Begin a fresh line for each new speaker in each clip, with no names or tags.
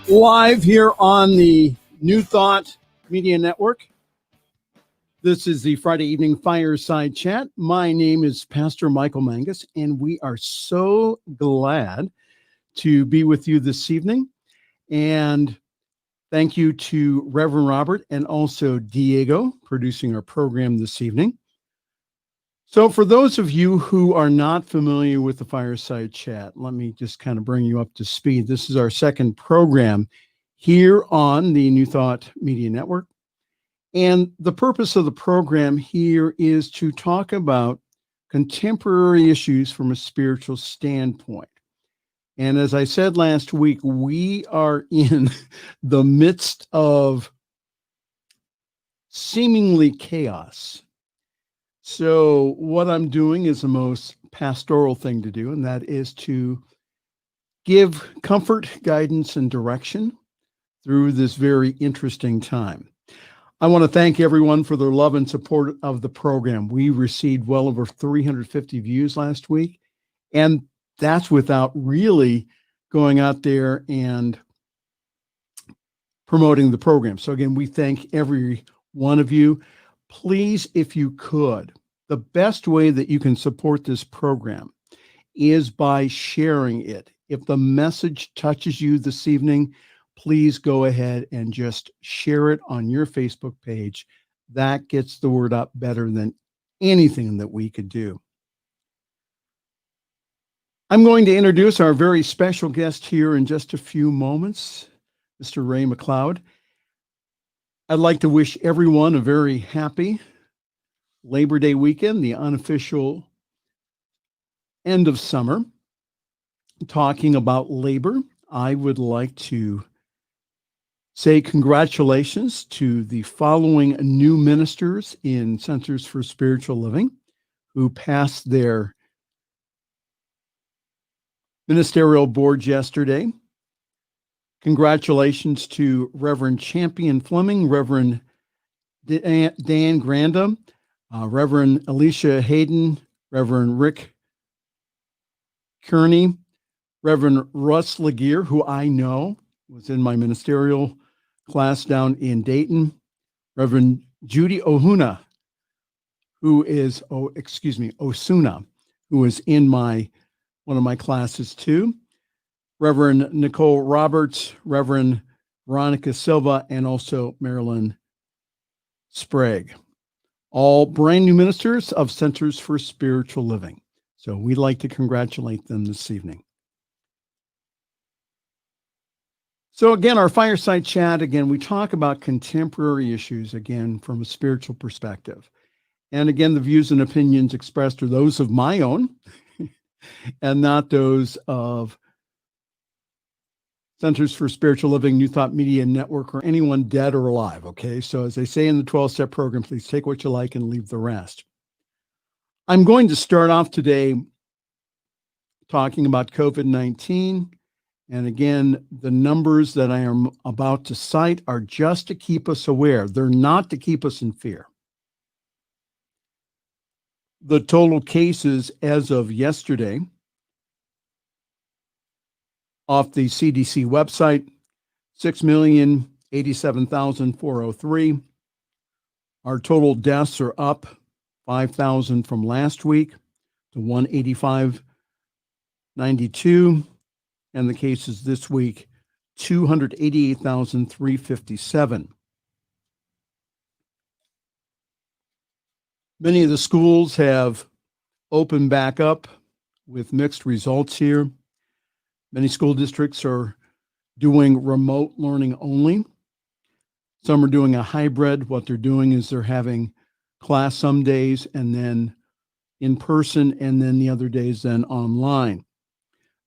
Live here on the New Thought Media Network. This is the Friday evening Fireside Chat. My name is Pastor Michael Mangus, and we are so glad to be with you this evening. And thank you to Reverend Robert and also Diego producing our program this evening. So for those of you who are not familiar with the Fireside Chat, let me just kind of bring you up to speed. This is our second program here on the New Thought Media Network. And the purpose of the program here is to talk about contemporary issues from a spiritual standpoint. And as I said last week, we are in the midst of seemingly chaos. So what I'm doing is the most pastoral thing to do, and that is to give comfort, guidance, and direction through this very interesting time. I want to thank everyone for their love and support of the program. We received well over 350 views last week, and that's without really going out there and promoting the program. So again, we thank every one of you. Please, if you could, the best way that you can support this program is by sharing it. If the message touches you this evening, please go ahead and just share it on your Facebook page. That gets the word out better than anything that we could do. I'm going to introduce our very special guest here in just a few moments, Mr. Ray McLeod. I'd like to wish everyone a very happy Labor Day weekend, the unofficial end of summer. Talking about labor, I would like to say congratulations to the following new ministers in Centers for Spiritual Living who passed their ministerial boards yesterday. Congratulations to Reverend Champion Fleming, Reverend Dan Granda, Reverend Alicia Hayden, Reverend Rick Kearney, Reverend Russ Laguerre, who I know was in my ministerial class down in Dayton, Reverend Judy Osuna, who is in one of my classes too, Reverend Nicole Roberts, Reverend Veronica Silva, and also Marilyn Sprague, all brand new ministers of Centers for Spiritual Living. So we'd like to congratulate them this evening. So again, our Fireside Chat, again, we talk about contemporary issues, again, from a spiritual perspective. And again, the views and opinions expressed are those of my own and not those of Centers for Spiritual Living, New Thought Media Network, or anyone dead or alive, okay? So as they say in the 12-step program, please take what you like and leave the rest. I'm going to start off today talking about COVID-19. And again, the numbers that I am about to cite are just to keep us aware. They're not to keep us in fear. The total cases as of yesterday off the CDC website, 6,087,403. Our total deaths are up 5,000 from last week to 185,92. And the cases this week, 288,357. Many of the schools have opened back up with mixed results here. Many school districts are doing remote learning only. Some are doing a hybrid. What they're doing is they're having class some days and then in person, and then the other days then online.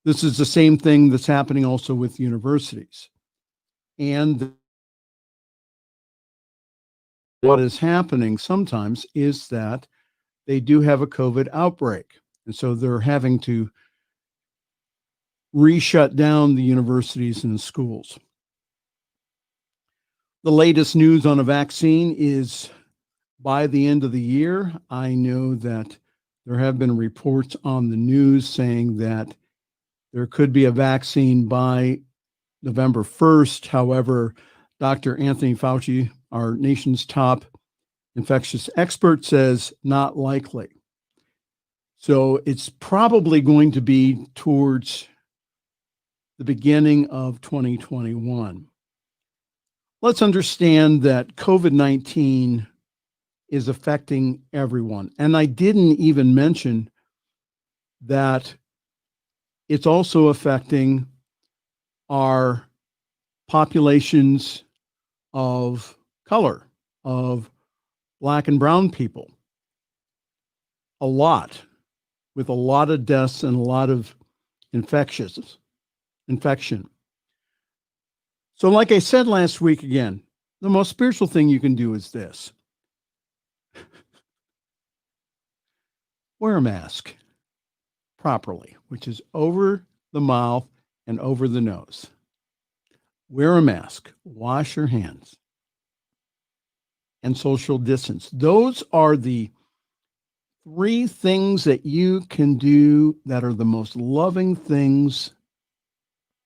This is the same thing that's happening also with universities. And what is happening sometimes is that they do have a COVID outbreak. And so they're having to re-shut down the universities and the schools. The latest news on a vaccine is by the end of the year. I know that there have been reports on the news saying that there could be a vaccine by November 1st. However, Dr. Anthony Fauci, our nation's top infectious expert, says not likely. So it's probably going to be towards the beginning of 2021. Let's understand that COVID-19 is affecting everyone. And I didn't even mention that it's also affecting our populations of color, of Black and brown people, a lot, with a lot of deaths and a lot of infection. So like I said last week again, the most spiritual thing you can do is this. Wear a mask properly, which is over the mouth and over the nose. Wear a mask, wash your hands, and social distance. Those are the 3 things that you can do that are the most loving things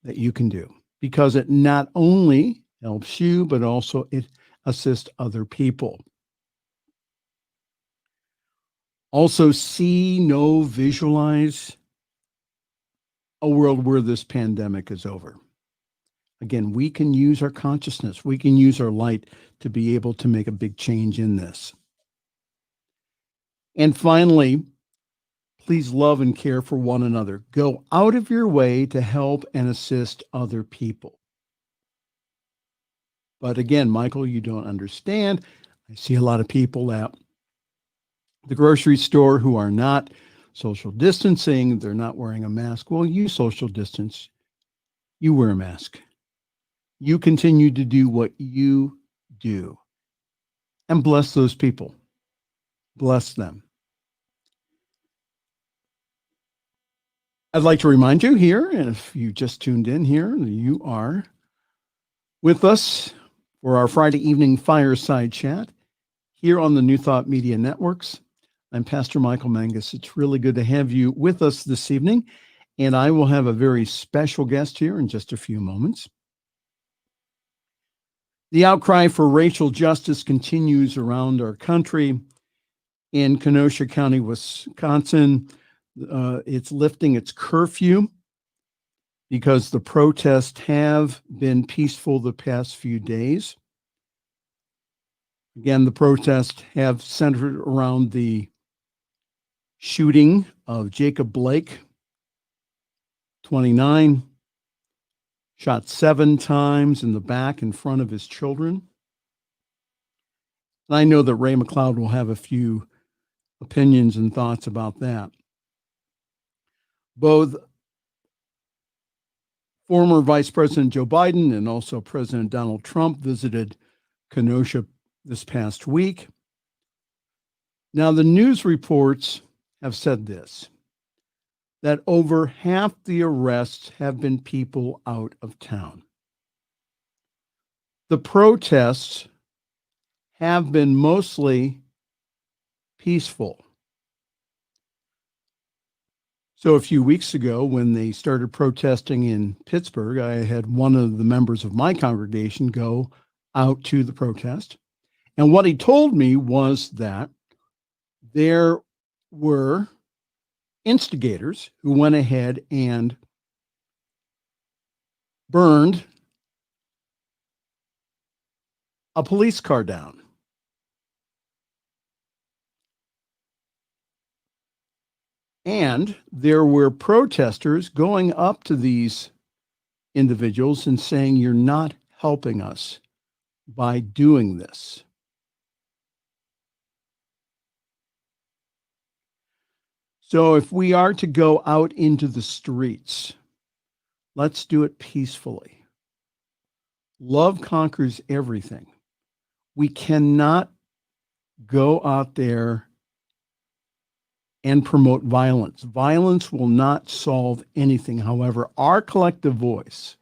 that you can do, because it not only helps you, but also it assists other people. Also, visualize a world where this pandemic is over. Again, we can use our consciousness, we can use our light to be able to make a big change in this. And finally, please love and care for one another. Go out of your way to help and assist other people. But again, Michael, you don't understand. I see a lot of people at the grocery store who are not social distancing. They're not wearing a mask. Well, you social distance. You wear a mask. You continue to do what you do. And bless those people. Bless them. I'd like to remind you here, and if you just tuned in here, you are with us for our Friday evening fireside chat here on the New Thought Media Networks. I'm Pastor Michael Mangus. It's really good to have you with us this evening, and I will have a very special guest here in just a few moments. The outcry for racial justice continues around our country. In Kenosha County, Wisconsin, it's lifting its curfew because the protests have been peaceful the past few days. Again, the protests have centered around the shooting of Jacob Blake, 29, shot 7 times in the back in front of his children. And I know that Ray McLeod will have a few opinions and thoughts about that. Both former Vice President Joe Biden and also President Donald Trump visited Kenosha this past week. Now, the news reports have said this, that over half the arrests have been people out of town. The protests have been mostly peaceful. So a few weeks ago, when they started protesting in Pittsburgh, I had one of the members of my congregation go out to the protest. And what he told me was that there were instigators who went ahead and burned a police car down. And there were protesters going up to these individuals and saying, "You're not helping us by doing this." So if we are to go out into the streets, let's do it peacefully. Love conquers everything. We cannot go out there and promote violence. Violence will not solve anything. However, our collective voice,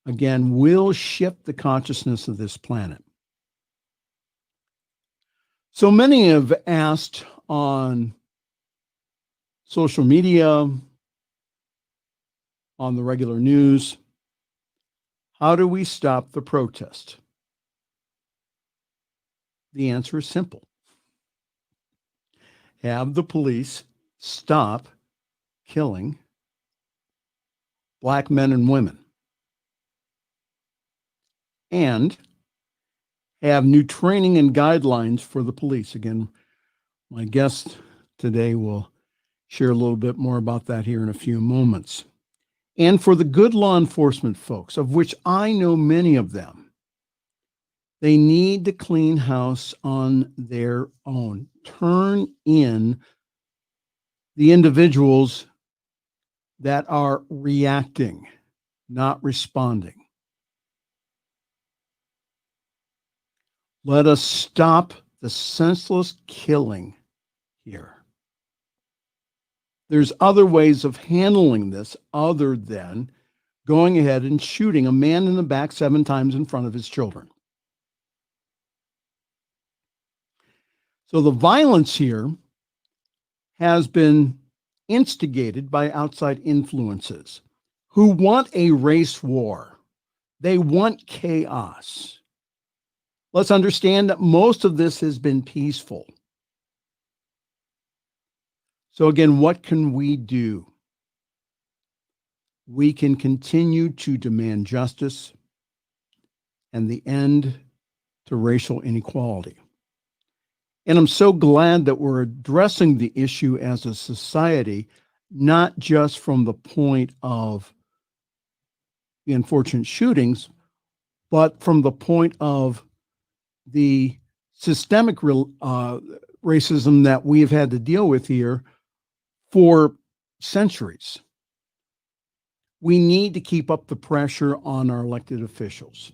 again, will shift the consciousness of this planet. So many have asked on social media, on the regular news, How do we stop the protest? The answer is simple. Have the police stop killing Black men and women, and have new training and guidelines for the police. Again, my guest today will share a little bit more about that here in a few moments. And for the good law enforcement folks, of which I know many of them, they need to clean house on their own. Turn in the individuals that are reacting, not responding. Let us stop the senseless killing here. There's other ways of handling this other than going ahead and shooting a man in the back 7 times in front of his children. So the violence here has been instigated by outside influences who want a race war. They want chaos. Let's understand that most of this has been peaceful. So again, what can we do? We can continue to demand justice and the end to racial inequality. And I'm so glad that we're addressing the issue as a society, not just from the point of the unfortunate shootings, but from the point of the systemic racism that we have had to deal with here for centuries. We need to keep up the pressure on our elected officials.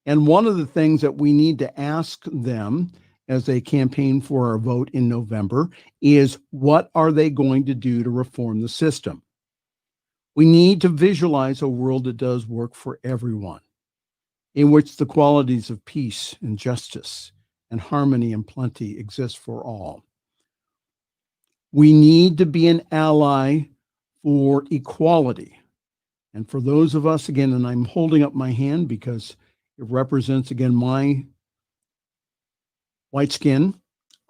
And one of the things that we need to ask them as they campaign for our vote in November is, what are they going to do to reform the system? We need to visualize a world that does work for everyone, in which the qualities of peace and justice and harmony and plenty exist for all. We need to be an ally for equality. And for those of us, again, and I'm holding up my hand because it represents, again, my white skin,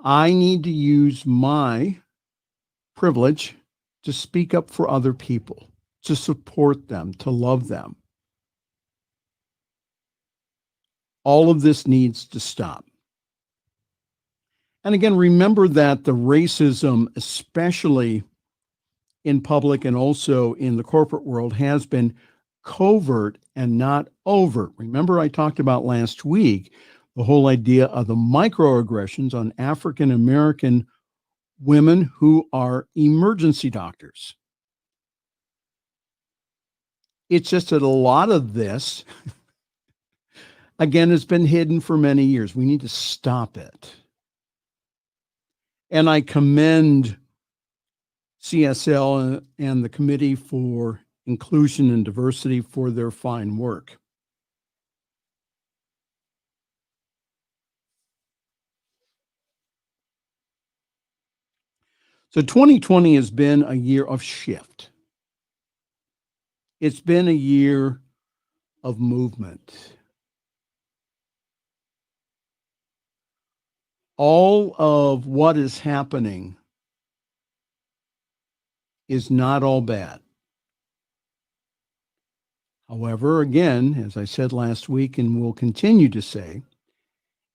I need to use my privilege to speak up for other people, to support them, to love them. All of this needs to stop. And again, remember that the racism, especially in public and also in the corporate world, has been covert and not overt. Remember, I talked about last week the whole idea of the microaggressions on African American women who are emergency doctors. It's just that a lot of this, again, has been hidden for many years. We need to stop it. And I commend CSL and the Committee for Inclusion and Diversity for their fine work. So 2020 has been a year of shift. It's been a year of movement. All of what is happening is not all bad. However, again, as I said last week and will continue to say,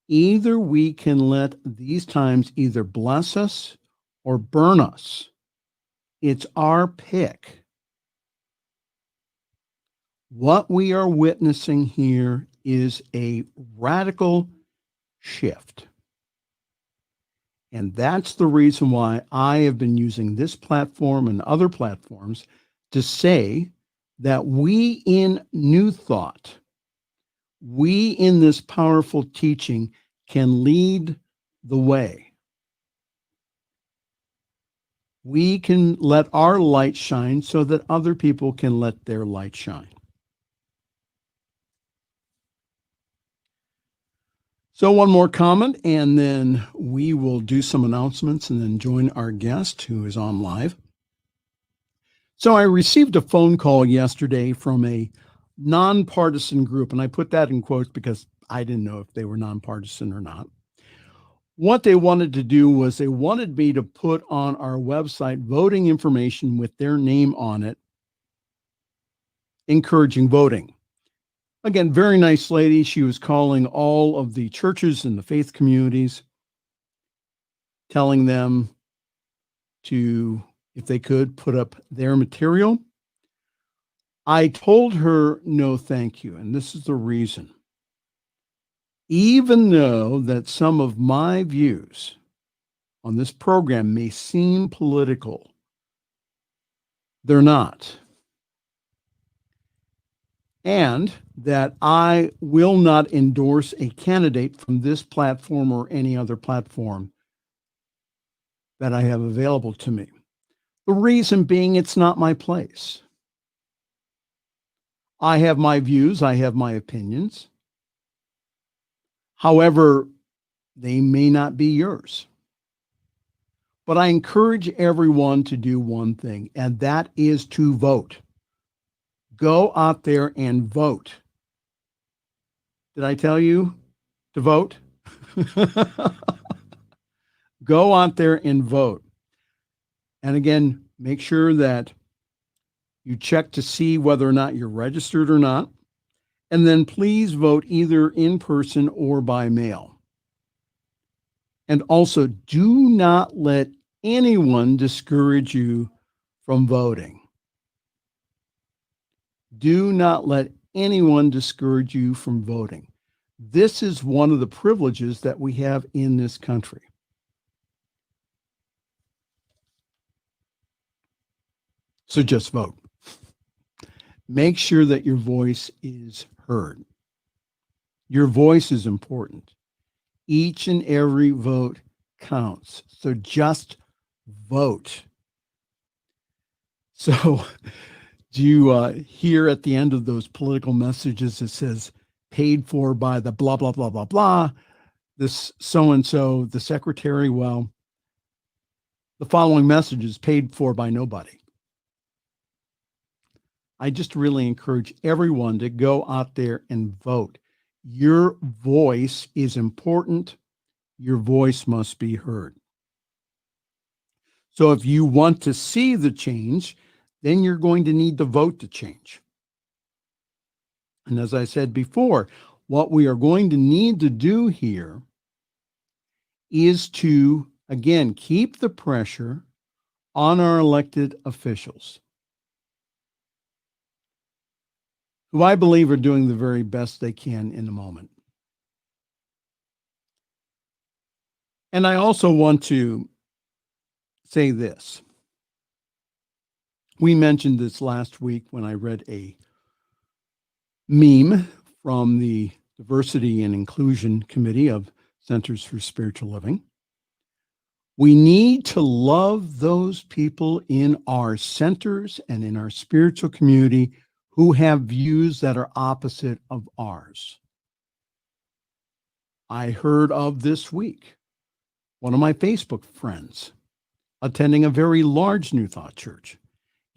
either we can let these times either bless us or burn us. It's our pick. What we are witnessing here is a radical shift. And that's the reason why I have been using this platform and other platforms to say that we in New Thought, we in this powerful teaching can lead the way. We can let our light shine so that other people can let their light shine. So one more comment, and then we will do some announcements and then join our guest who is on live. So I received a phone call yesterday from a nonpartisan group, and I put that in quotes because I didn't know if they were nonpartisan or not. What they wanted to do was they wanted me to put on our website voting information with their name on it, encouraging voting. Again, very nice lady. She was calling all of the churches and the faith communities, telling them to, if they could, put up their material. I told her, no, thank you. And this is the reason. Even though that some of my views on this program may seem political, they're not. And that I will not endorse a candidate from this platform or any other platform that I have available to me. The reason being, it's not my place. I have my views, I have my opinions. However, they may not be yours. But I encourage everyone to do one thing, and that is to vote. Go out there and vote. Did I tell you to vote? Go out there and vote. And again, make sure that you check to see whether or not you're registered or not. And then please vote either in person or by mail. And also, do not let anyone discourage you from voting. Do not let anyone discourage you from voting. This is one of the privileges that we have in this country. So just vote. Make sure that your voice is heard. Your voice is important. Each and every vote counts. So just vote. So do you hear at the end of those political messages, it says paid for by the blah, blah, blah, blah, blah, this so-and-so, the secretary? Well, the following message is paid for by nobody. I just really encourage everyone to go out there and vote. Your voice is important. Your voice must be heard. So if you want to see the change, then you're going to need to vote to change. And as I said before, what we are going to need to do here is to, again, keep the pressure on our elected officials, who I believe are doing the very best they can in the moment. And I also want to say this. We mentioned this last week when I read a meme from the Diversity and Inclusion Committee of Centers for Spiritual Living. We need to love those people in our centers and in our spiritual community who have views that are opposite of ours. I heard of this week one of my Facebook friends attending a very large New Thought church,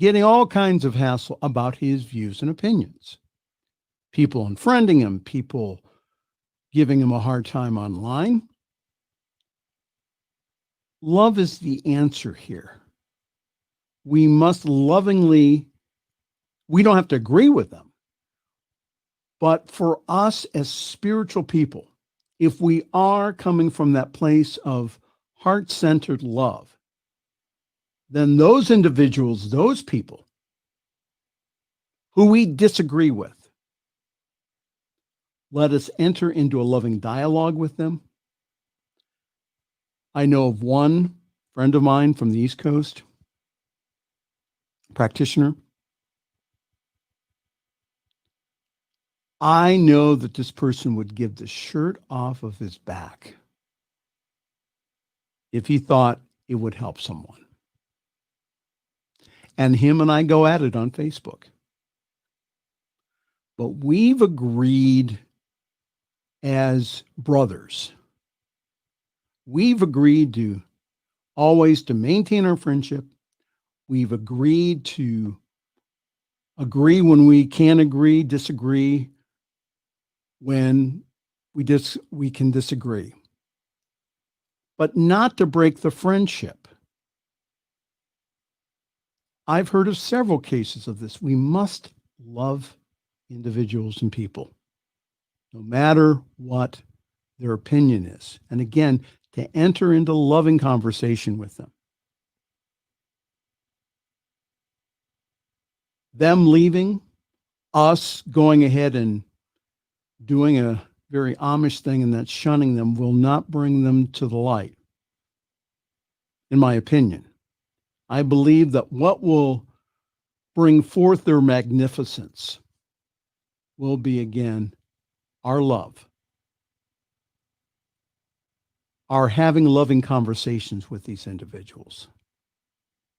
getting all kinds of hassle about his views and opinions. People unfriending him, people giving him a hard time online. Love is the answer here. We must lovingly, we don't have to agree with them, but for us as spiritual people, if we are coming from that place of heart-centered love, then those individuals, those people who we disagree with, let us enter into a loving dialogue with them. I know of one friend of mine from the East Coast, practitioner. I know that this person would give the shirt off of his back if he thought it would help someone. And him and I go at it on Facebook. But we've agreed as brothers. We've agreed to always to maintain our friendship. We've agreed to agree when we can agree, disagree when we can disagree, but not to break the friendship. I've heard of several cases of this. We must love individuals and people, no matter what their opinion is. And again, to enter into loving conversation with them. Them leaving, us going ahead and doing a very Amish thing, and that's shunning them, will not bring them to the light, in my opinion. I believe that what will bring forth their magnificence will be, again, our love, our having loving conversations with these individuals,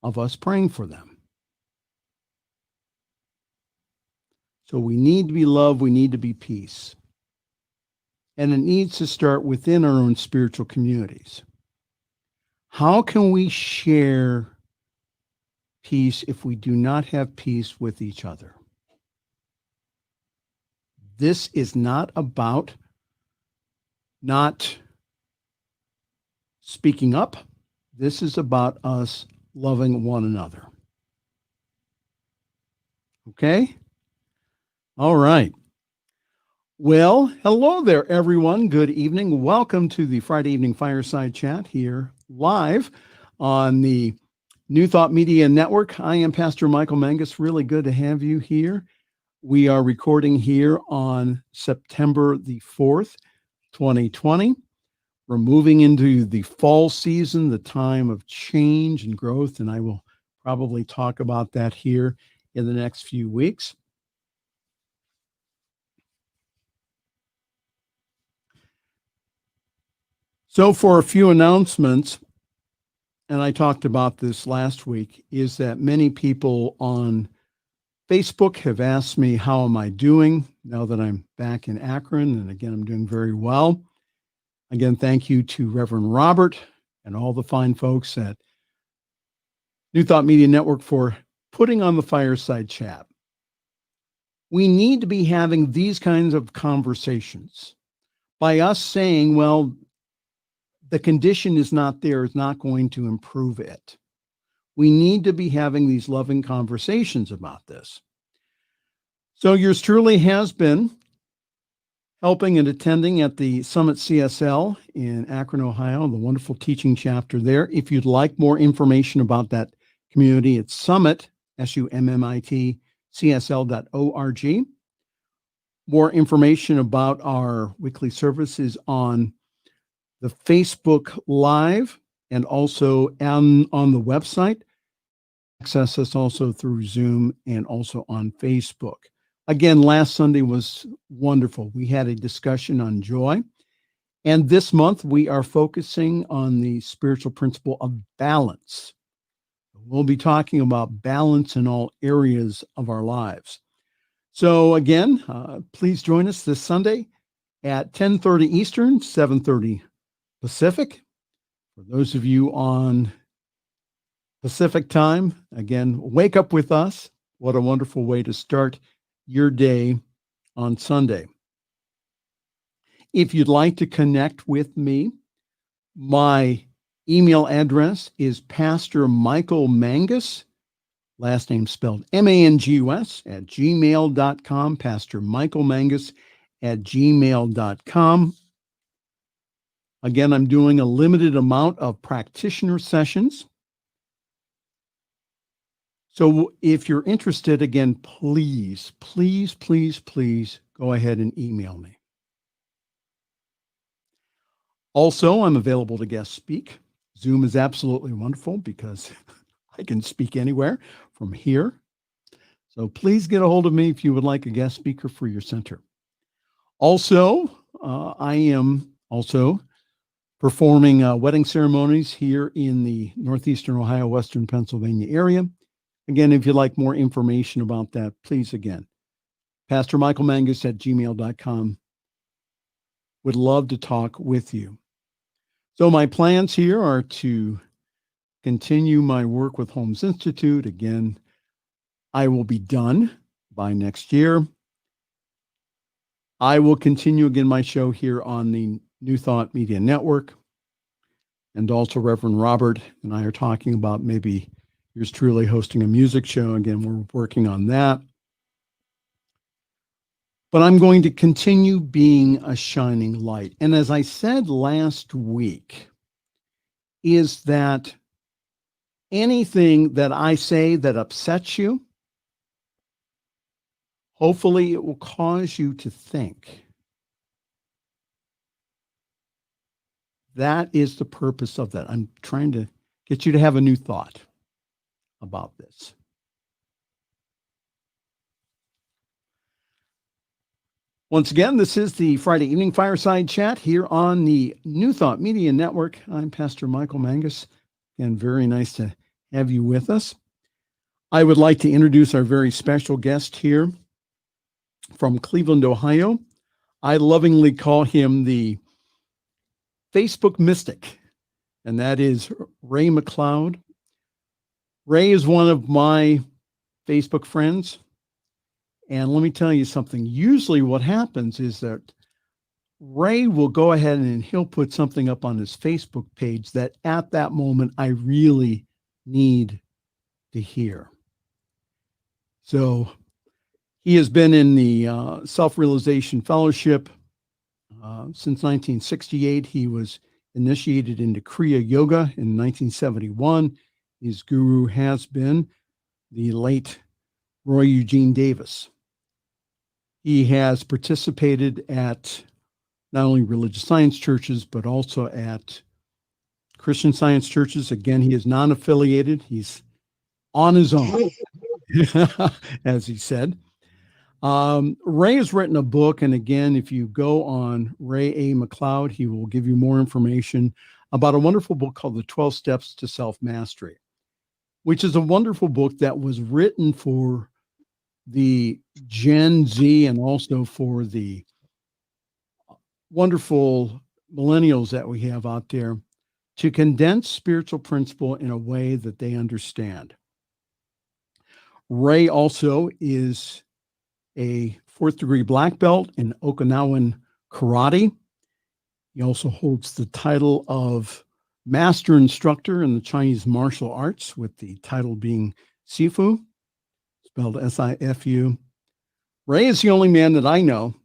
of us praying for them. So we need to be love, we need to be peace. And it needs to start within our own spiritual communities. How can we share peace if we do not have peace with each other? This is not about not speaking up. This is about us loving one another. Okay? All right. Well, hello there, everyone. Good evening. Welcome to the Friday Evening Fireside Chat here live on the New Thought Media Network. I am Pastor Michael Mangus. Really good to have you here. We are recording here on September the 4th, 2020. We're moving into the fall season, the time of change and growth, and I will probably talk about that here in the next few weeks. So for a few announcements, and I talked about this last week, is that many people on Facebook have asked me, how am I doing now that I'm back in Akron? And again, I'm doing very well. Again, thank you to Reverend Robert and all the fine folks at New Thought Media Network for putting on the Fireside Chat. We need to be having these kinds of conversations. By us saying, well, the condition is not there, it's not going to improve it. We need to be having these loving conversations about this. So yours truly has been helping and attending at the Summit CSL in Akron, Ohio, the wonderful teaching chapter there. If you'd like more information about that community, it's Summit, SUMMIT, CSL.org. More information about our weekly services on the Facebook Live and also on the website. Access us also through Zoom and also on Facebook. Again, last Sunday was wonderful. We had a discussion on joy. And this month we are focusing on the spiritual principle of balance. We'll be talking about balance in all areas of our lives. So again, please join us this Sunday at 10:30 Eastern, 7:30 Pacific. For those of you on Pacific time, again, wake up with us. What a wonderful way to start your day on Sunday. If you'd like to connect with me, my email address is Pastor Michael Mangus, last name spelled Mangus, at gmail.com, Pastor Michael Mangus at gmail.com. Again, I'm doing a limited amount of practitioner sessions. So if you're interested, again, please go ahead and email me. Also, I'm available to guest speak. Zoom is absolutely wonderful because I can speak anywhere from here. So please get a hold of me if you would like a guest speaker for your center. Also, I am also performing wedding ceremonies here in the northeastern Ohio, western Pennsylvania area. Again, if you'd like more information about that, please, again, Pastor Michael Mangus at gmail.com. Would love to talk with you. So my plans here are to continue my work with Holmes Institute. Again, I will be done by next year. I will continue again my show here on the New Thought Media Network. And also Reverend Robert and I are talking about maybe yours truly hosting a music show. Again, we're working on that. But I'm going to continue being a shining light. And as I said last week, is that anything that I say that upsets you, hopefully it will cause you to think. That is the purpose of that. I'm trying to get you to have a new thought about this. Once again, this is the Friday evening fireside chat here on the New Thought Media Network. I'm Pastor Michael Mangus, and very nice to have you with us. I would like to introduce our very special guest here from Cleveland, Ohio. I lovingly call him the Facebook mystic, and that is Ray McLeod. Ray is one of my Facebook friends. And let me tell you something. Usually what happens is that Ray will go ahead and he'll put something up on his Facebook page that at that moment I really need to hear. So he has been in the Self-Realization Fellowship since 1968. He was initiated into Kriya Yoga in 1971. His guru has been the late Roy Eugene Davis. He has participated at not only religious science churches, but also at Christian Science churches. Again, he is non-affiliated. He's on his own, as he said. Ray has written a book, and again, if you go on Ray A. McLeod, he will give you more information about a wonderful book called The 12 Steps to Self-Mastery, which is a wonderful book that was written for the Gen Z and also for the wonderful millennials that we have out there to condense spiritual principle in a way that they understand. Ray also is a 4th degree black belt in Okinawan karate. He also holds the title of master instructor in the Chinese martial arts, with the title being Sifu, spelled S-I-F-U. Ray is the only man that I know,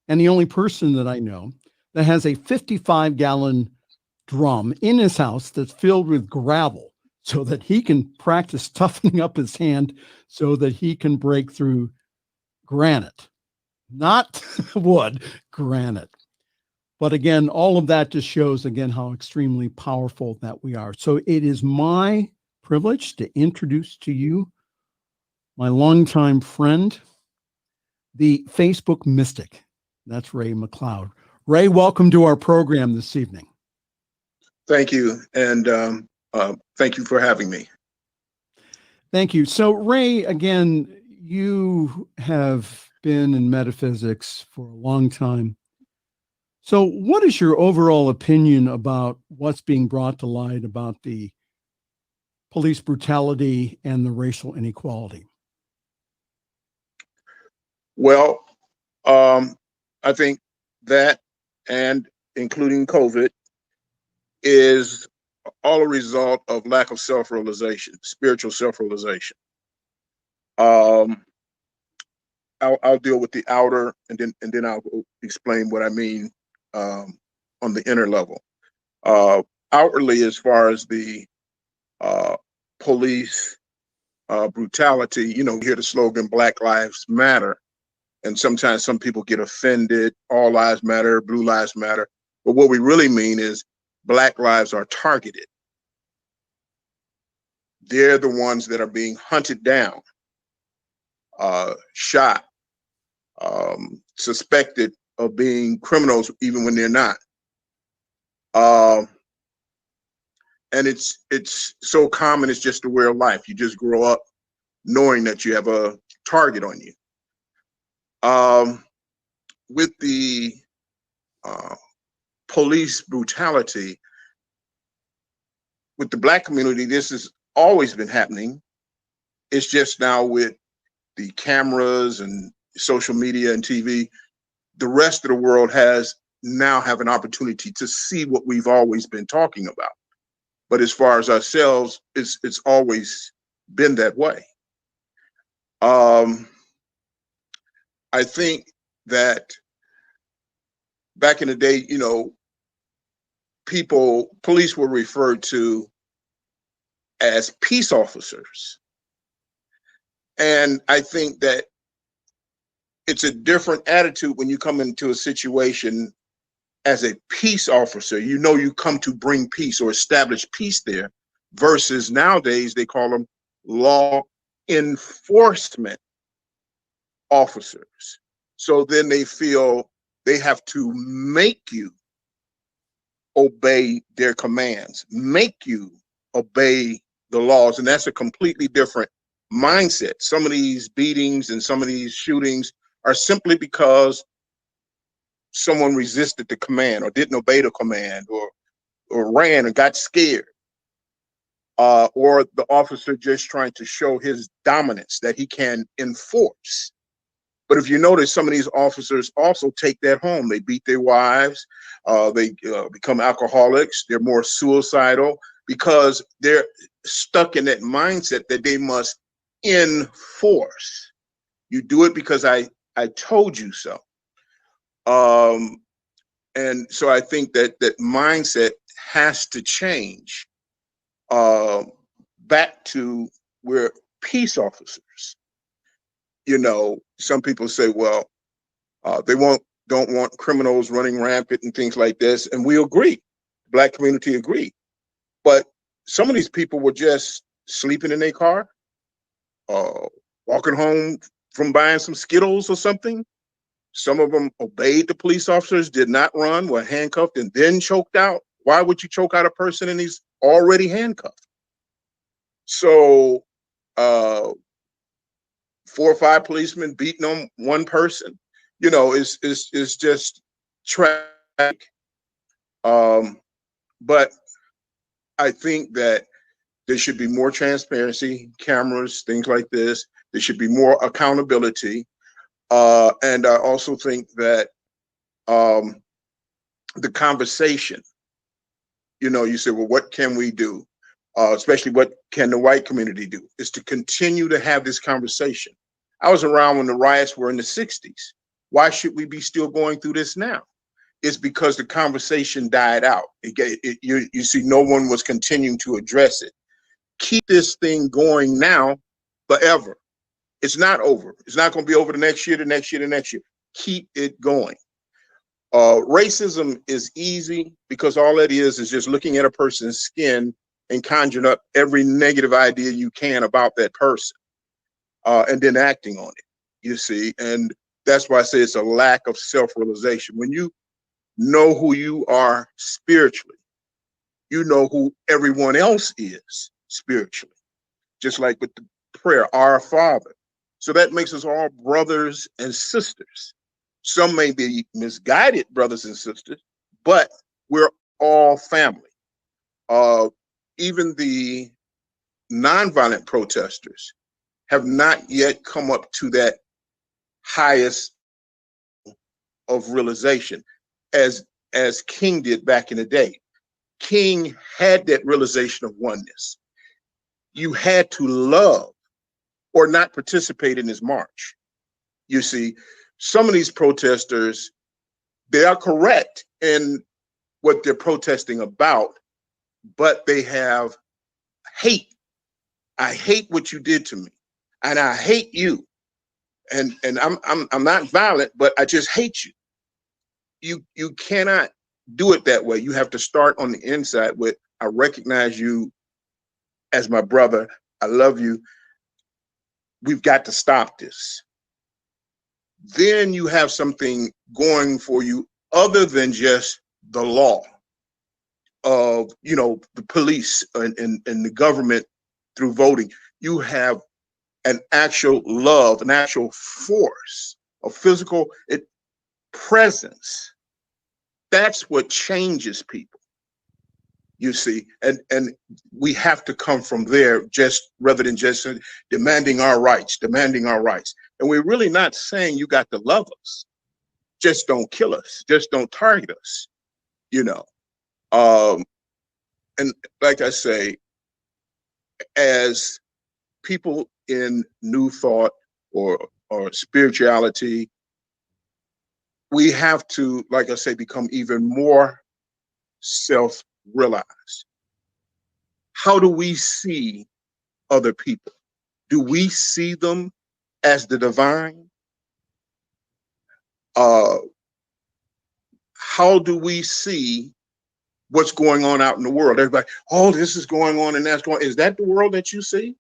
and the only person that I know, that has a 55-gallon drum in his house that's filled with gravel so that he can practice toughening up his hand so that he can break through granite, not wood, granite. But again, all of that just shows, again, how extremely powerful that we are. So it is my privilege to introduce to you my longtime friend, the Facebook mystic. That's Ray McLeod. Ray, welcome to our program this evening.
Thank you. And thank you for having me.
Thank you. So, Ray, again, you have been in metaphysics for a long time. So what is your overall opinion about what's being brought to light about the police brutality and the racial inequality?
Well, I think that, and including COVID, is all a result of lack of self-realization, spiritual self-realization. I'll deal with the outer, and then I'll explain what I mean on the inner level. Outwardly, as far as the police brutality, you hear the slogan "Black Lives Matter," and sometimes some people get offended. All lives matter, blue lives matter. But what we really mean is Black lives are targeted. They're the ones that are being hunted down, shot, suspected of being criminals, even when they're not. And it's so common, it's just a way of life. You just grow up knowing that you have a target on you. With the police brutality, with the Black community, this has always been happening. It's just now with the cameras and social media and TV, the rest of the world now have an opportunity to see what we've always been talking about. But as far as ourselves, it's always been that way. I think that back in the day, police were referred to as peace officers. And I think that it's a different attitude when you come into a situation as a peace officer. You come to bring peace or establish peace there, versus nowadays they call them law enforcement officers. So then they feel they have to make you obey their commands, make you obey the laws. And that's a completely different mindset. Some of these beatings and some of these shootings are simply because someone resisted the command or didn't obey the command or ran and got scared. Or the officer just trying to show his dominance that he can enforce. But if you notice, some of these officers also take that home. They beat their wives. They become alcoholics. They're more suicidal because they're stuck in that mindset that they must enforce. You do it because I told you so. And so I think that mindset has to change back to where peace officers. Some people say, well, they don't want criminals running rampant and things like this. And we agree, Black community agree. But some of these people were just sleeping in their car, walking home from buying some Skittles or something. Some of them obeyed the police officers, did not run, were handcuffed and then choked out. Why would you choke out a person and he's already handcuffed? So 4 or 5 policemen beating on one person, is just tragic. But I think that there should be more transparency, cameras, things like this. There should be more accountability. And I also think that the conversation, you say, well, what can we do? Especially what can the white community do, is to continue to have this conversation. I was around when the riots were in the 60s. Why should we be still going through this now? It's because the conversation died out. You see, no one was continuing to address it. Keep this thing going now forever. It's not over. It's not going to be over the next year, the next year, the next year. Keep it going. Racism is easy because all it is just looking at a person's skin and conjuring up every negative idea you can about that person, and then acting on it, you see. And that's why I say it's a lack of self-realization. When you know who you are spiritually, you know who everyone else is spiritually, just like with the prayer, Our Father. So that makes us all brothers and sisters. Some may be misguided brothers and sisters, but we're all family. Even the nonviolent protesters have not yet come up to that highest of realization as King did back in the day. King had that realization of oneness. You had to love or not participate in his march. You see, some of these protesters, they are correct in what they're protesting about, but they have hate. I hate what you did to me, and I hate you. And I'm not violent, but I just hate you. You cannot do it that way. You have to start on the inside with, I recognize you as my brother. I love you. We've got to stop this. Then you have something going for you other than just the law of, the police and the government through voting. You have an actual love, an actual force, a physical presence. That's what changes people. you see, and we have to come from there, just rather than just demanding our rights. And we're really not saying you got to love us, just don't kill us, just don't target us, you know. And like I say, as people in New Thought or spirituality, we have to, like I say, become even more self-realized. How do we see other people? Do we see them as the divine? How do we see what's going on out in the world? Everybody, oh, this is going on and that's going. Is that the world that you see?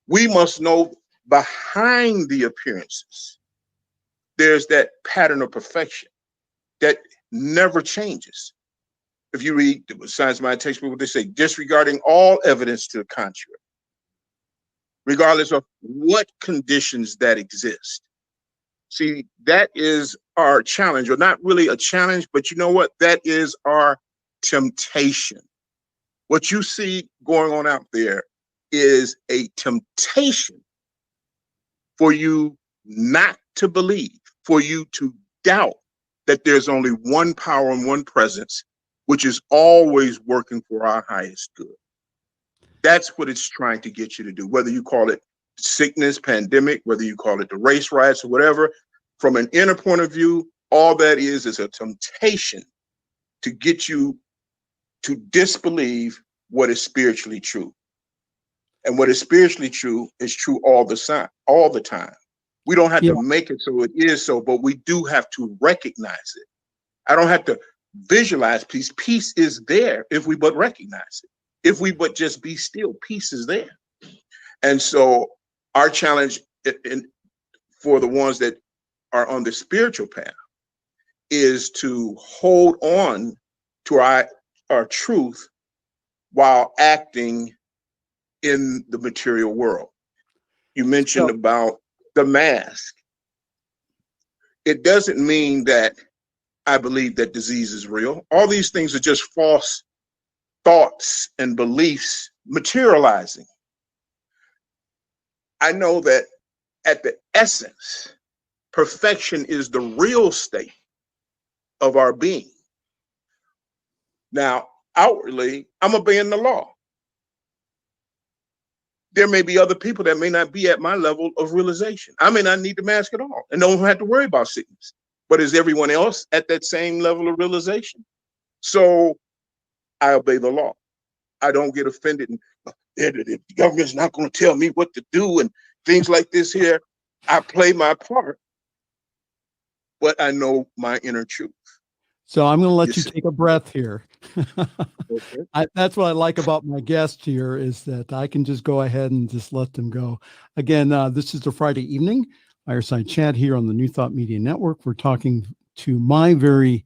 We must know behind the appearances, there's that pattern of perfection that never changes. If you read the Science of Mind textbook, they say disregarding all evidence to the contrary, regardless of what conditions that exist. See, that is our challenge, or not really a challenge, but you know what? That is our temptation. What you see going on out there is a temptation for you not to believe, for you to doubt that there's only one power and one presence, which is always working for our highest good. That's what it's trying to get you to do, whether you call it sickness, pandemic, whether you call it the race riots or whatever. From an inner point of view, all that is a temptation to get you to disbelieve what is spiritually true. And what is spiritually true is true all the time. We don't have to make it so it is so, but we do have to recognize it. I don't have to visualize peace. Peace is there if we but recognize it. If we but just be still, peace is there. And so our challenge for the ones that are on the spiritual path is to hold on to our truth while acting in the material world. You mentioned about the mask. It doesn't mean that I believe that disease is real. All these things are just false thoughts and beliefs materializing. I know that at the essence, perfection is the real state of our being. Now, outwardly, I'm obeying the law. There may be other people that may not be at my level of realization. I may not need the mask at all and don't have to worry about sickness. But is everyone else at that same level of realization? So I obey the law. I don't get offended and the government's not going to tell me what to do and things like this here. I play my part, but I know my inner truth.
So I'm going to let you take a breath here.
Okay.
That's what I like about my guest here, is that I can just go ahead and just let them go. Again, this is the Friday evening Fireside Chat here on the New Thought Media Network. We're talking to my very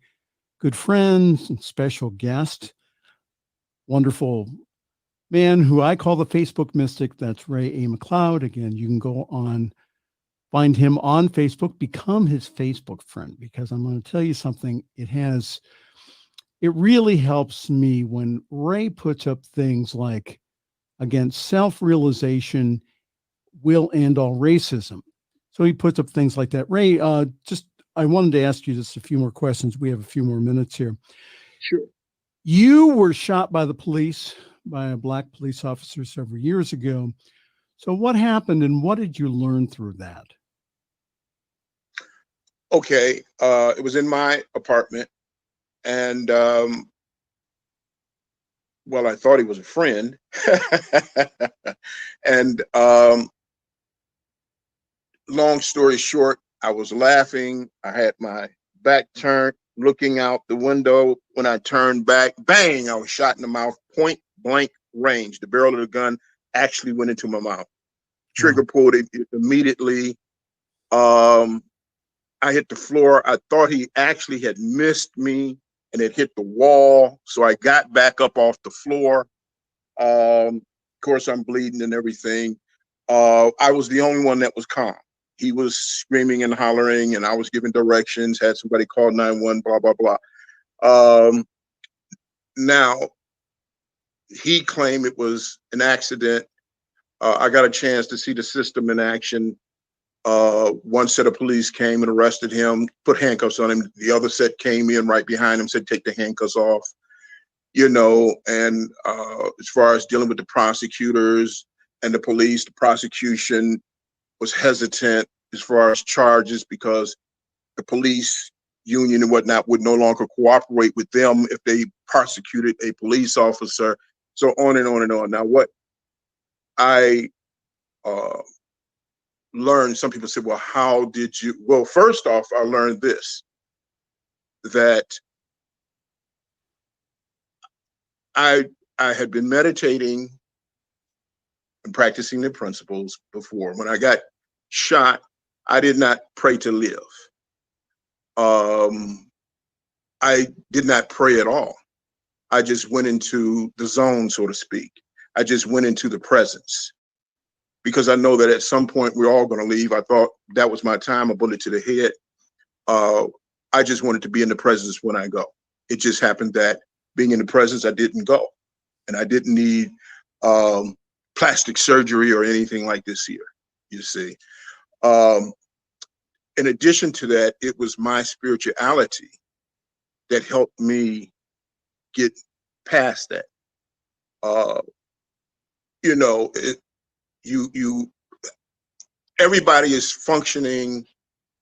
good friend and special guest, wonderful man who I call the Facebook mystic. That's Ray A. McLeod. Again, you can go on, find him on Facebook, become his Facebook friend, because I'm going to tell you something. It really helps me when Ray puts up things like, again, self-realization will end all racism. So he puts up things like that. Ray, I wanted to ask you just a few more questions. We have a few more minutes here.
Sure.
You were shot by the police, by a Black police officer several years ago. So what happened and what did you learn through that?
Okay. It was in my apartment. And, well, I thought he was a friend. And long story short, I was laughing. I had my back turned, looking out the window. When I turned back, bang, I was shot in the mouth, point blank range. The barrel of the gun actually went into my mouth. Trigger pulled it immediately. I hit the floor. I thought he actually had missed me and it hit the wall. So I got back up off the floor. Of course, I'm bleeding and everything. I was the only one that was calm. He was screaming and hollering, and I was giving directions, had somebody call 911, blah, blah, blah. Now, he claimed it was an accident. I got a chance to see the system in action. One set of police came and arrested him, put handcuffs on him. The other set came in right behind him, said, take the handcuffs off. And as far as dealing with the prosecutors and the police, the prosecution was hesitant as far as charges because the police union and whatnot would no longer cooperate with them if they prosecuted a police officer. So on and on and on. Now, what I learned, some people said, well, how did you? Well, first off, I learned this, that I had been meditating and practicing the principles before. When I got shot, I did not pray to live. I did not pray at all. I just went into the zone, so to speak. I just went into the presence because I know that at some point we're all going to leave. I thought that was my time, a bullet to the head. I just wanted to be in the presence when I go. It just happened that being in the presence, I didn't go. And I didn't need plastic surgery or anything like this here, you see. In addition to that, it was my spirituality that helped me get past that. Everybody is functioning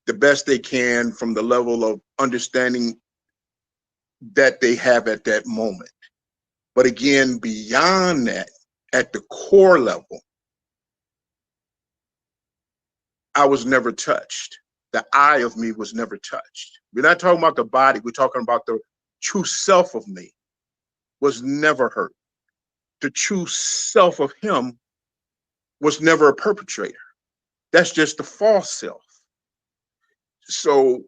the best they can from the level of understanding that they have at that moment. But again, beyond that, at the core level, I was never touched. The I of me was never touched. We're not talking about the body. We're talking about the true self of me was never hurt. The true self of him was never a perpetrator. That's just the false self. So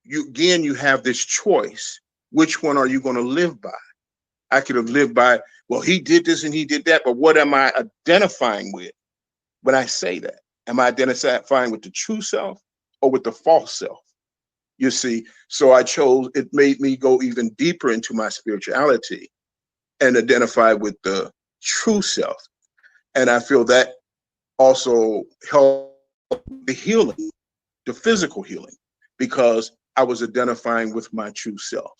you have this choice. Which one are you going to live by? I could have lived by, well, he did this and he did that, but what am I identifying with when I say that? Am I identifying with the true self or with the false self? You see, so I chose, it made me go even deeper into my spirituality and identify with the true self. And I feel that also helped the healing, the physical healing, because I was identifying with my true self.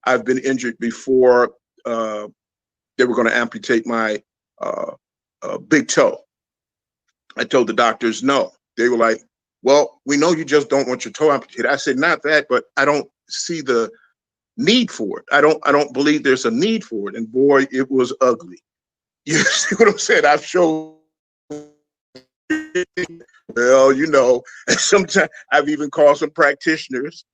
I've been injured before. They were going to amputate my big toe. I told the doctors no. They were like, well, we know you just don't want your toe amputated. I said, not that, but I don't see the need for it. I don't believe there's a need for it. And boy, it was ugly. You see what I'm saying? I've shown, well, sometimes I've even called some practitioners,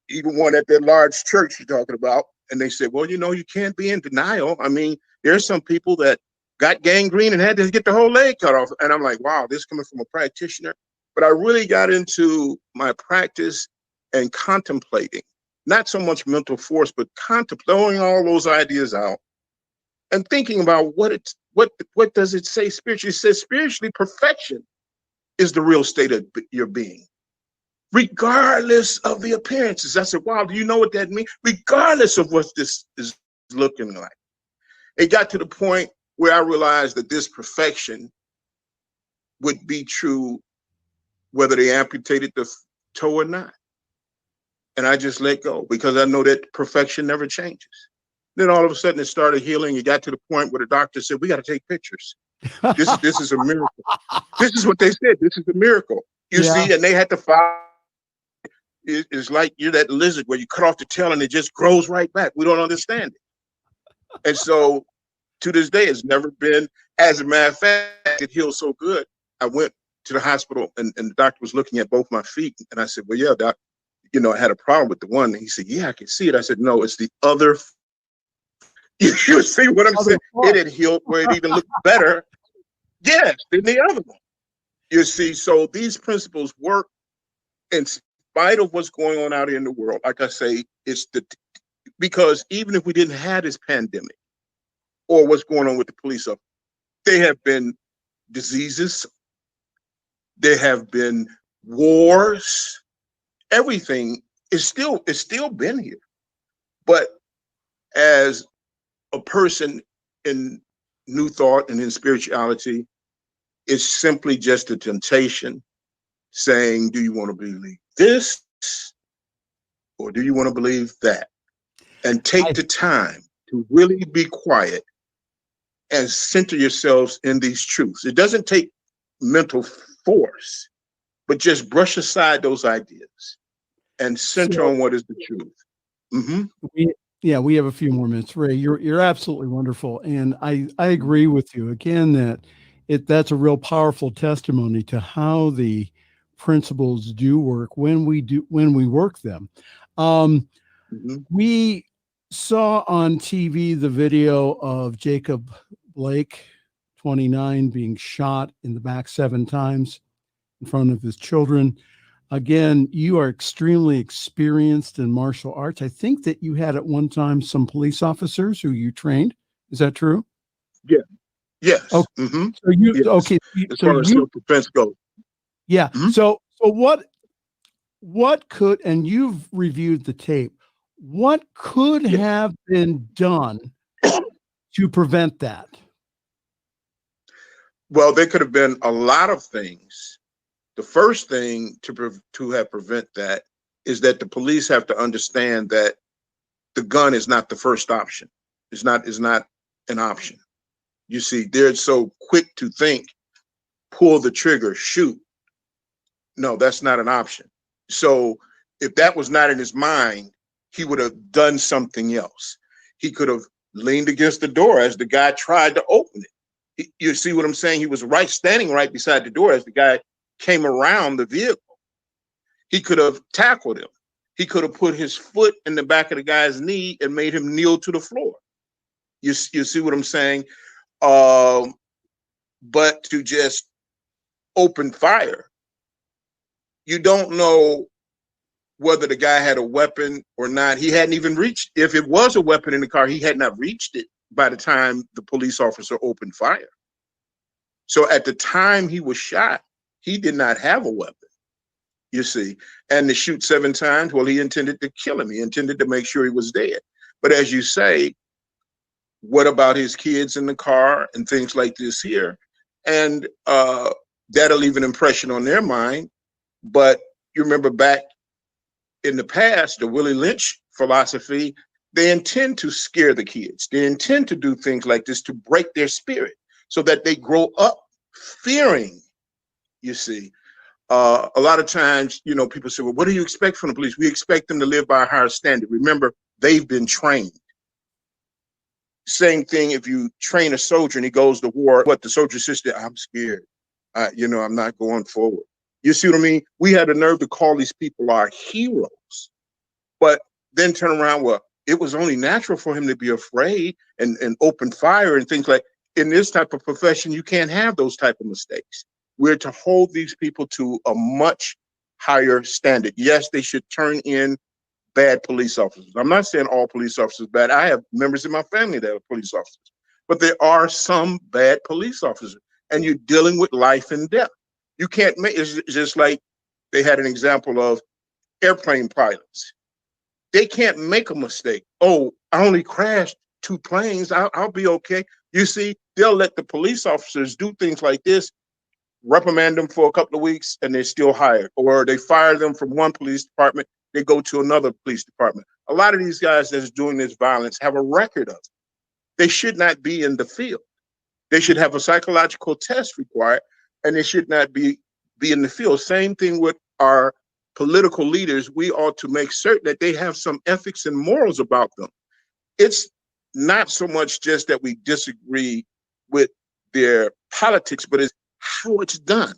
even one at that large church you're talking about, and they said, well, you can't be in denial. I mean, there's some people that got gangrene and had to get the whole leg cut off. And I'm like, wow, this is coming from a practitioner. But I really got into my practice and contemplating, not so much mental force, but contemplating all those ideas out and thinking about what does it say spiritually? It says spiritually, perfection is the real state of your being, regardless of the appearances. I said, wow, do you know what that means? Regardless of what this is looking like. It got to the point where I realized that this perfection would be true whether they amputated the toe or not. And I just let go because I know that perfection never changes. Then all of a sudden it started healing. It got to the point where the doctor said, we got to take pictures. This is a miracle. This is what they said. This is a miracle. You see, and they had to file. It's like you're that lizard where you cut off the tail and it just grows right back. We don't understand it. And so to this day, it's never been, as a matter of fact, it healed so good. I went to the hospital and the doctor was looking at both my feet. And I said, well, yeah, doc, I had a problem with the one. And he said, yeah, I can see it. I said, no, it's the other. You see what I'm saying? It had healed where it even looked better. Yes, than the other one. You see, so these principles work in spite of what's going on out in the world. Like I say, because even if we didn't have this pandemic or what's going on with the police, there have been diseases, there have been wars, everything is still been here. But as a person in New Thought and in spirituality is simply just a temptation saying, do you want to believe this or do you want to believe that? And take the time to really be quiet and center yourselves in these truths. It doesn't take mental force, but just brush aside those ideas and center on what is the truth. Mm-hmm.
We have a few more minutes. Ray, you're absolutely wonderful. And I agree with you again that that's a real powerful testimony to how the principles do work when we work them. We saw on TV the video of Jacob Blake, 29, being shot in the back 7 times in front of his children. Again, you are extremely experienced in martial arts. I think that you had at one time some police officers who you trained. Is that true?
Yeah. Yes.
Okay.
Mm-hmm.
So you
yes.
okay?
As far as self-defense goes.
Yeah. Mm-hmm. So what could, and you've reviewed the tape, what could have been done to prevent that?
Well, there could have been a lot of things. The first thing to have prevent that is that the police have to understand that the gun is not the first option. It's not an option. You see, they're so quick to think, pull the trigger, shoot. No, that's not an option. So if that was not in his mind, he would have done something else. He could have leaned against the door as the guy tried to open it. You see what I'm saying? He was standing right beside the door as the guy came around the vehicle. He could have tackled him. He could have put his foot in the back of the guy's knee and made him kneel to the floor. You see what I'm saying? But to just open fire, you don't know whether the guy had a weapon or not. He hadn't even reached, if it was a weapon in the car, he had not reached it by the time the police officer opened fire. So at the time he was shot, he did not have a weapon, you see. And to shoot 7 times, well, he intended to kill him. He intended to make sure he was dead. But as you say, what about his kids in the car and things like this here? And that'll leave an impression on their mind. But you remember back in the past, the Willie Lynch philosophy, they intend to scare the kids. They intend to do things like this to break their spirit so that they grow up fearing, you see. A lot of times, you know, people say, well, what do you expect from the police? We expect them to live by a higher standard. Remember, they've been trained. Same thing if you train a soldier and he goes to war, what the soldier says, I'm scared. I'm not going forward. You see what I mean? We had the nerve to call these people our heroes, but then turn around, well, it was only natural for him to be afraid and open fire and things like. In this type of profession, you can't have those type of mistakes. We're to hold these people to a much higher standard. Yes, they should turn in bad police officers. I'm not saying all police officers are bad. I have members in my family that are police officers, but there are some bad police officers, and you're dealing with life and death. You can't make, it's just like they had an example of airplane pilots. They can't make a mistake. Oh, I only crashed 2 planes. I'll be okay. You see, they'll let the police officers do things like this, reprimand them for a couple of weeks, and they're still hired. Or they fire them from one police department, they go to another police department. A lot of these guys that's doing this violence have a record of it. They should not be in the field. They should have a psychological test required, and they should not be in the field. Same thing with our political leaders. We ought to make certain that they have some ethics and morals about them. It's not so much just that we disagree with their politics, but it's how it's done.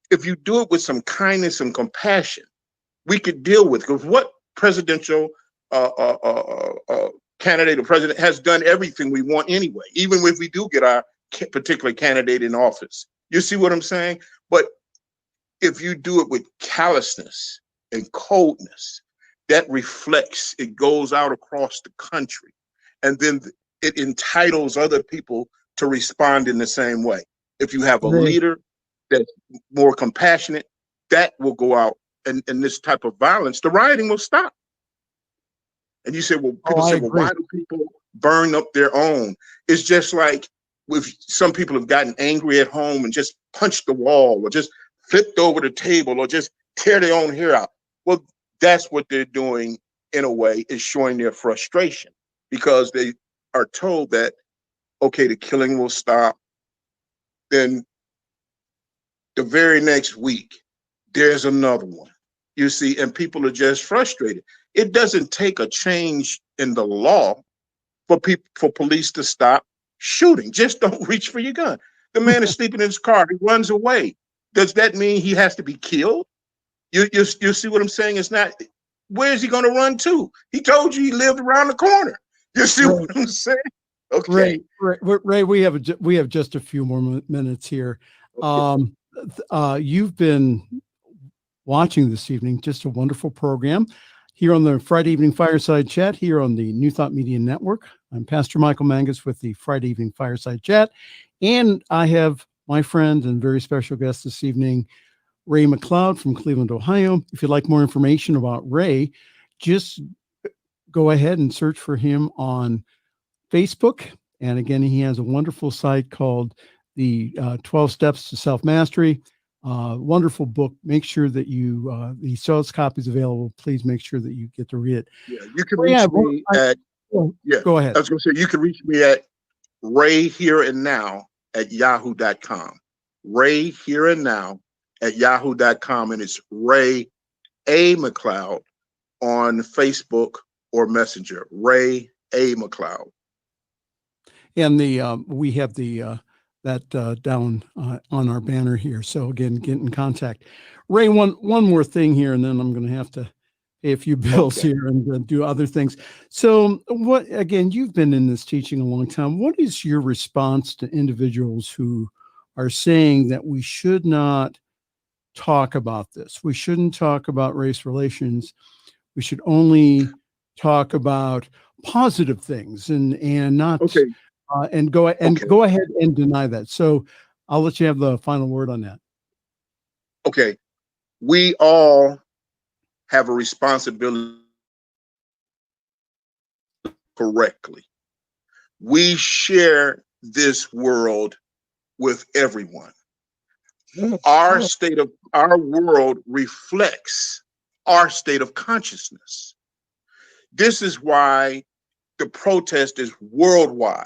If you do it with some kindness and compassion, we could deal with it. Because what presidential candidate or president has done everything we want anyway, even if we do get our particular candidate in office. You see what I'm saying? But if you do it with callousness and coldness, that reflects, it goes out across the country. And then it entitles other people to respond in the same way. If you have a leader that's more compassionate, that will go out, and this type of violence, the rioting will stop. And you say, well, people say, well, why do people burn up their own. It's just like with some people have gotten angry at home and just punched the wall or just flipped over the table or just tear their own hair out. Well, that's what they're doing in a way, is showing their frustration because they are told that, okay, the killing will stop. Then the very next week, there's another one. You see, and people are just frustrated. It doesn't take a change in the law for police to stop shooting. Just don't reach for your gun. The man is sleeping in his car. He runs away. Does that mean he has to be killed? You see what I'm saying? It's not. Where is he going to run to? He told you he lived around the corner. You see what I'm saying? Okay.
Ray, we have just a few more minutes here.
Okay.
You've been watching this evening just a wonderful program here on the Friday Evening Fireside Chat here on the New Thought Media Network. I'm Pastor Michael Mangus with the Friday Evening Fireside Chat, and I have my friend and very special guest this evening, Ray McLeod from Cleveland, Ohio. If you'd like more information about Ray, just go ahead and search for him on Facebook. And again, he has a wonderful site called the 12 Steps to Self-Mastery. Wonderful book. Make sure that you, he still has copies available. Please make sure that you get to read it.
Yeah, you can reach me at,
go ahead.
I was going to say, you can reach me at rayhereandnow@yahoo.com. rayhereandnow@yahoo.com. And it's Ray A. McLeod on Facebook or Messenger. Ray A. McLeod.
And we have that down on our banner here. So again, get in contact. Ray, one more thing here, and then I'm going to have to pay a few bills here and do other things. So again, you've been in this teaching a long time. What is your response to individuals who are saying that we should not talk about this? We shouldn't talk about race relations. We should only talk about positive things and not go ahead and deny that. So I'll let you have the final word on that.
Okay. We all have a responsibility correctly. We share this world with everyone. Our world reflects our state of consciousness. This is why the protest is worldwide.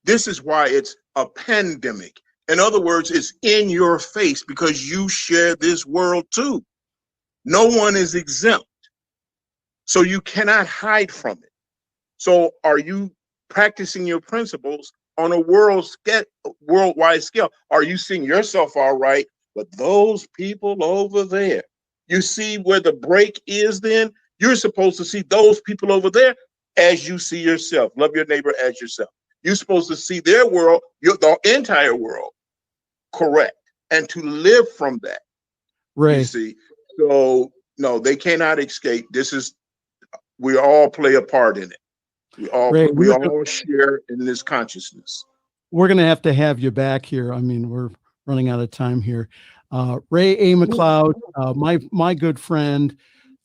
This is why it's a pandemic. In other words, it's in your face because you share this world too. No one is exempt. So you cannot hide from it. So are you practicing your principles on a worldwide scale? Are you seeing yourself all right, but those people over there? You see where the break is then? You're supposed to see those people over there as you see yourself. Love your neighbor as yourself. You're supposed to see their world, the entire world, correct, and to live from that.
Right.
You see, so no, they cannot escape. We all play a part in it. We all share in this consciousness.
We're going to have you back here. I mean, we're running out of time here. Ray A. McLeod, my good friend,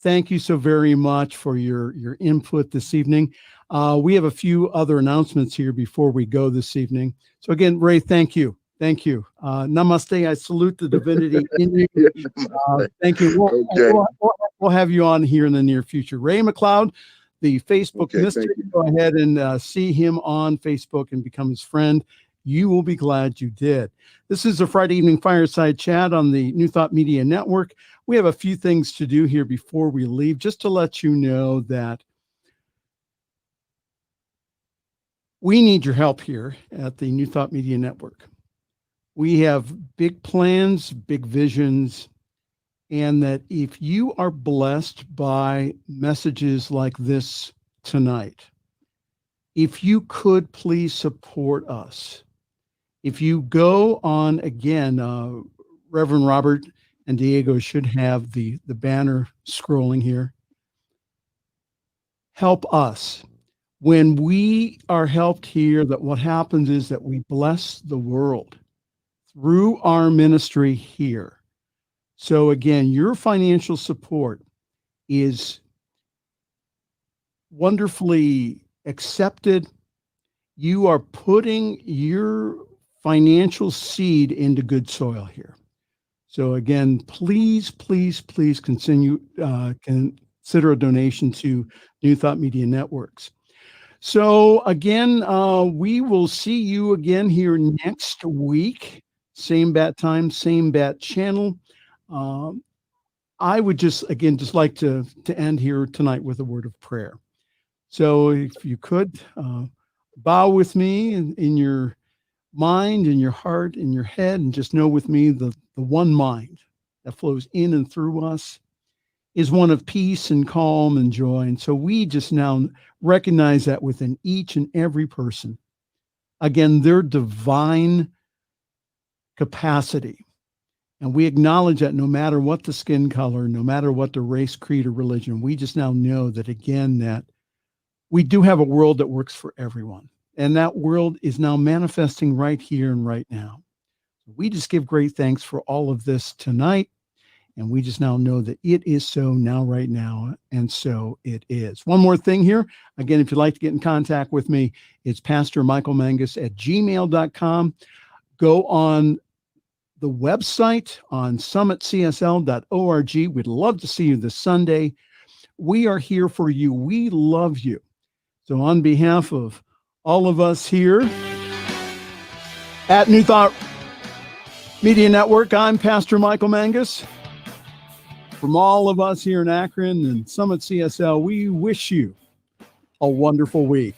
thank you so very much for your input this evening. We have a few other announcements here before we go this evening. So again, Ray, thank you. Thank you. Namaste. I salute the divinity in you. Thank you. We'll have you on here in the near future. Ray McLeod, the Facebook mystic. Go ahead and see him on Facebook and become his friend. You will be glad you did. This is a Friday Evening Fireside Chat on the New Thought Media Network. We have a few things to do here before we leave, just to let you know that we need your help here at the New Thought Media Network. We have big plans, big visions, and that if you are blessed by messages like this tonight, if you could please support us. If you go on, again, Reverend Robert and Diego should have the banner scrolling here. Help us. When we are helped here, that what happens is that we bless the world through our ministry here. So again, your financial support is wonderfully accepted you are putting your financial seed into good soil here. So again, please, please, please consider a donation to New Thought Media Networks. So again, we will see you again here next week. Same bat time, same bat channel. I would just like to end here tonight with a word of prayer. So if you could bow with me in your mind, in your heart, in your head, and just know with me the one mind that flows in and through us is one of peace and calm and joy. And so we just now recognize that within each and every person. Again, their divine capacity. And we acknowledge that no matter what the skin color, no matter what the race, creed, or religion, we just now know that, again, that we do have a world that works for everyone. And that world is now manifesting right here and right now. We just give great thanks for all of this tonight. And we just now know that it is so now, right now. And so it is. One more thing here. Again, if you'd like to get in contact with me, it's pastormichaelmangus@gmail.com. Go on the website on summitcsl.org. We'd love to see you this Sunday. We are here for you. We love you. So on behalf of all of us here at New Thought Media Network, I'm Pastor Michael Mangus. From all of us here in Akron and Summit CSL, we wish you a wonderful week.